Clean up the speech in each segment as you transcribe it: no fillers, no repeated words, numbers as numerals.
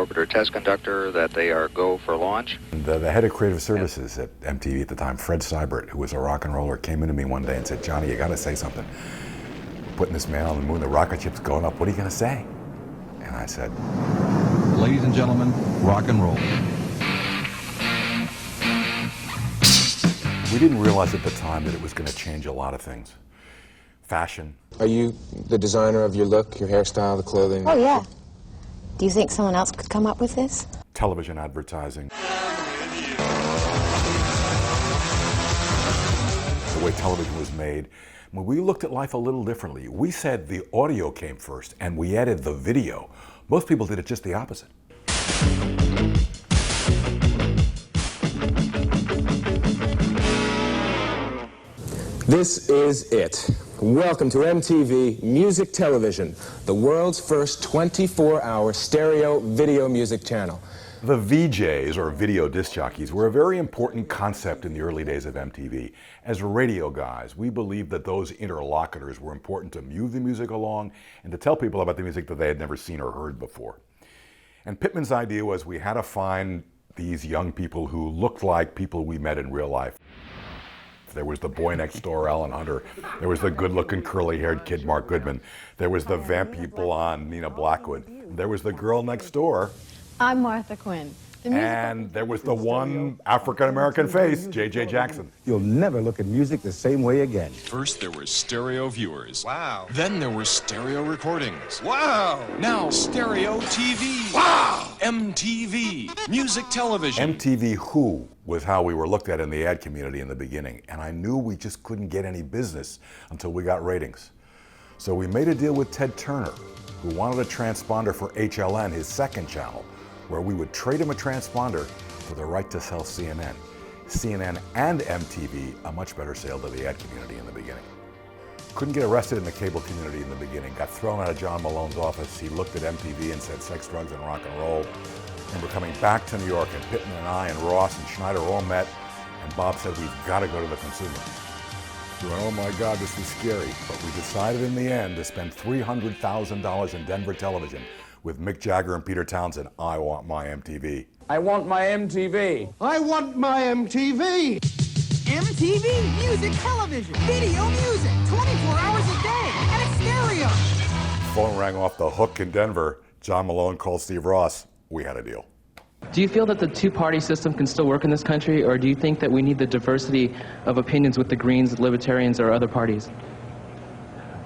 orbiter test conductor that they are go for launch. The head of creative services at MTV at the time, Fred Seibert, who was a rock and roller, came into me one day and said, "Johnny, you gotta say something. We're putting this man on the moon, the rocket ship's going up, what are you gonna say?" And I said, "Ladies and gentlemen, rock and roll." We didn't realize at the time that it was gonna change a lot of things. Fashion. Are you the designer of your look, your hairstyle, the clothing? Oh, yeah. Do you think someone else could come up with this? Television advertising. The way television was made. When we looked at life a little differently, we said the audio came first and we added the video. Most people did it just the opposite. This is it. Welcome to MTV Music Television, the world's first 24-hour stereo video music channel. The VJs, or video disc jockeys, were a very important concept in the early days of MTV. As radio guys, we believed that those interlocutors were important to move the music along and to tell people about the music that they had never seen or heard before. And Pittman's idea was we had to find these young people who looked like people we met in real life. There was the boy next door, Alan Hunter. There was the good-looking, curly-haired kid, Mark Goodman. There was the vampy blonde, Nina Blackwood. There was the girl next door. I'm Martha Quinn. And there was the one African-American face, J.J. Jackson. You'll never look at music the same way again. First there were stereo viewers. Wow. Then there were stereo recordings. Wow. Now stereo TV. Wow. MTV, music television. MTV Who was how we were looked at in the ad community in the beginning. And I knew we just couldn't get any business until we got ratings. So we made a deal with Ted Turner, who wanted a transponder for HLN, his second channel, where we would trade him a transponder for the right to sell CNN. CNN and MTV, a much better sale to the ad community in the beginning. Couldn't get arrested in the cable community in the beginning. Got thrown out of John Malone's office. He looked at MTV and said sex, drugs, and rock and roll. And we're coming back to New York, and Pittman and I and Ross and Schneider all met, and Bob said, "We've got to go to the consumer." We went, "Oh my God, this is scary." But we decided in the end to spend $300,000 in Denver television with Mick Jagger and Peter Townsend. I want my MTV. I want my MTV. I want my MTV. MTV Music Television. Video music. 24 hours a day. And it's stereo. Phone rang off the hook in Denver. John Malone called Steve Ross. We had a deal. Do you feel that the two-party system can still work in this country, or do you think that we need the diversity of opinions with the Greens, the Libertarians, or other parties?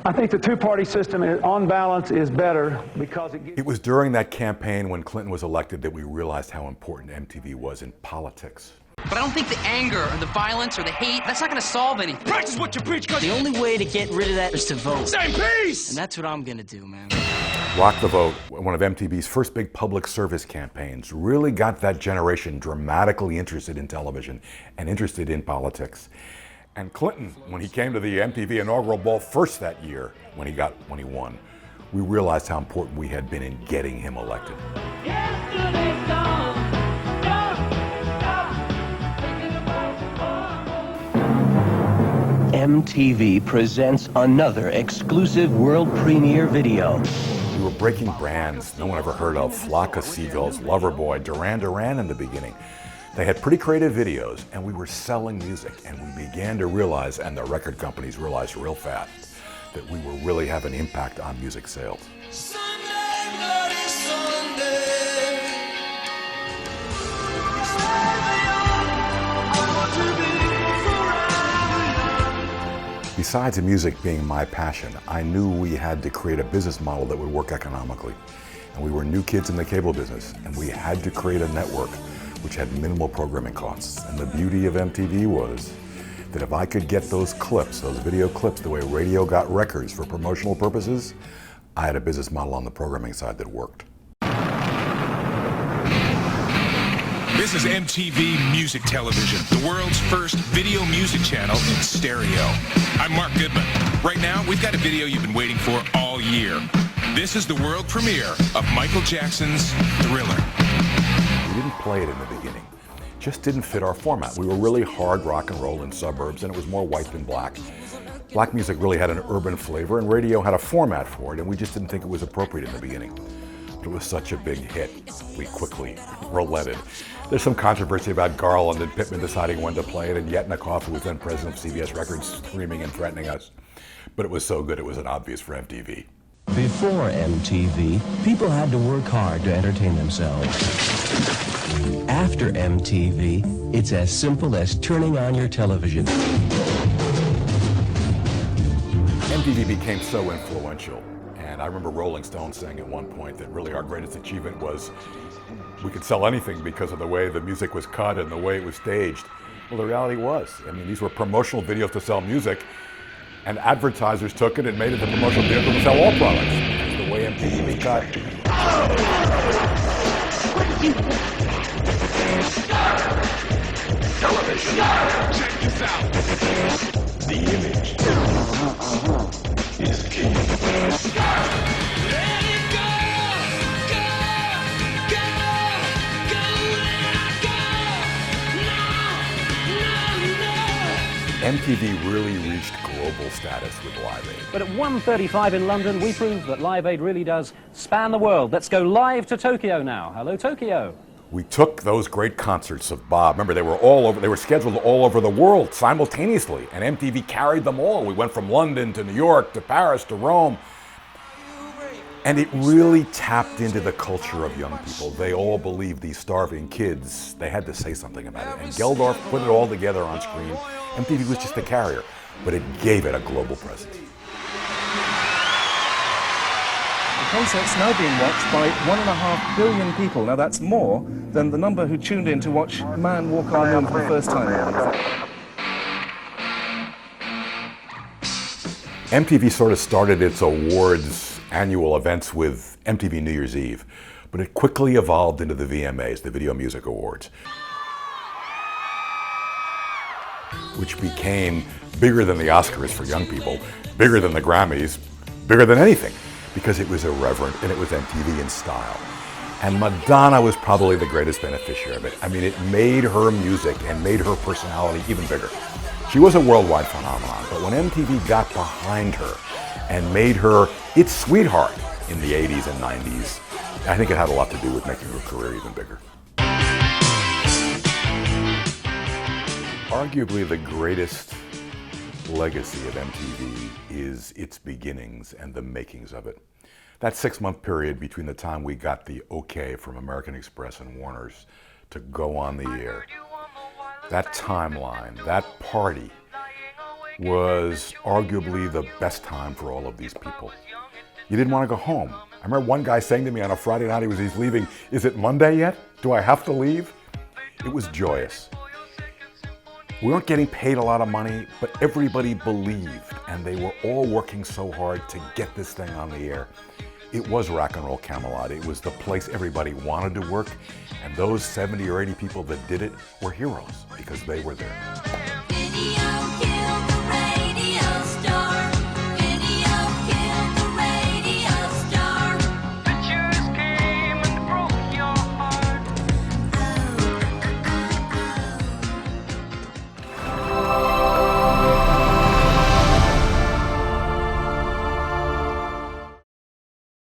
I think the two-party system, on balance, is better because it was during that campaign when Clinton was elected that we realized how important MTV was in politics. But I don't think the anger or the violence or the hate, that's not going to solve anything. Practice what you preach, cause the only way to get rid of that is to vote. Say peace! And that's what I'm going to do, man. Rock the Vote, one of MTV's first big public service campaigns, really got that generation dramatically interested in television and interested in politics. And Clinton, when he came to the MTV inaugural ball first that year, when he won, we realized how important we had been in getting him elected. MTV presents another exclusive world premiere video. We were breaking brands no one ever heard of, Flock of Seagulls, Loverboy, Duran Duran in the beginning. They had pretty creative videos, and we were selling music, and we began to realize, and the record companies realized real fast, that we were really having an impact on music sales. Sunday, bloody Sunday. Besides the music being my passion, I knew we had to create a business model that would work economically. And we were new kids in the cable business, and we had to create a network which had minimal programming costs. And the beauty of MTV was that if I could get those clips, those video clips, the way radio got records for promotional purposes, I had a business model on the programming side that worked. This is MTV Music Television, the world's first video music channel in stereo. I'm Mark Goodman. Right now, we've got a video you've been waiting for all year. This is the world premiere of Michael Jackson's Thriller. We didn't play it in the beginning. It just didn't fit our format. We were really hard rock and roll in suburbs, and it was more white than black. Black music really had an urban flavor, and radio had a format for it, and we just didn't think it was appropriate in the beginning. But it was such a big hit, we quickly relented. There's some controversy about Garland and Pittman deciding when to play it, and Yetnikoff, who was then president of CBS Records, screaming and threatening us. But it was so good, it was an obvious for MTV. Before MTV, people had to work hard to entertain themselves. After MTV, it's as simple as turning on your television. MTV became so influential, and I remember Rolling Stone saying at one point that really our greatest achievement was we could sell anything because of the way the music was cut and the way it was staged. Well, the reality was, I mean, these were promotional videos to sell music, and advertisers took it and made it the promotional vehicle to sell all products. That's the way MTV was cut. Television. Check this out. The image is king. MTV really reached global status with Live Aid. But at 1:35 in London, we proved that Live Aid really does span the world. Let's go live to Tokyo now. Hello, Tokyo. We took those great concerts of Bob. Remember, they were scheduled all over the world simultaneously, and MTV carried them all. We went from London to New York to Paris to Rome. And it really tapped into the culture of young people. They all believed these starving kids, they had to say something about it. And Geldorf put it all together on screen. MTV was just a carrier, but it gave it a global presence. The concert's now being watched by 1.5 billion people. Now that's more than the number who tuned in to watch Man Walk on the Moon for the first time. MTV sort of started its awards annual events with MTV New Year's Eve, but it quickly evolved into the VMAs, the Video Music Awards, which became bigger than the Oscars for young people, bigger than the Grammys, bigger than anything, because it was irreverent and it was MTV in style. And Madonna was probably the greatest beneficiary of it. I mean, it made her music and made her personality even bigger. She was a worldwide phenomenon, but when MTV got behind her and made her its sweetheart in the 80s and 90s, I think it had a lot to do with making her career even bigger. Arguably the greatest legacy of MTV is its beginnings and the makings of it. That 6-month period between the time we got the okay from American Express and Warner's to go on the air, that timeline, that party, was arguably the best time for all of these people. You didn't want to go home. I remember one guy saying to me on a Friday night he's leaving, "Is it Monday yet? Do I have to leave?" It was joyous. We weren't getting paid a lot of money, but everybody believed, and they were all working so hard to get this thing on the air. It was Rock and Roll Camelot. It was the place everybody wanted to work, and those 70 or 80 people that did it were heroes because they were there.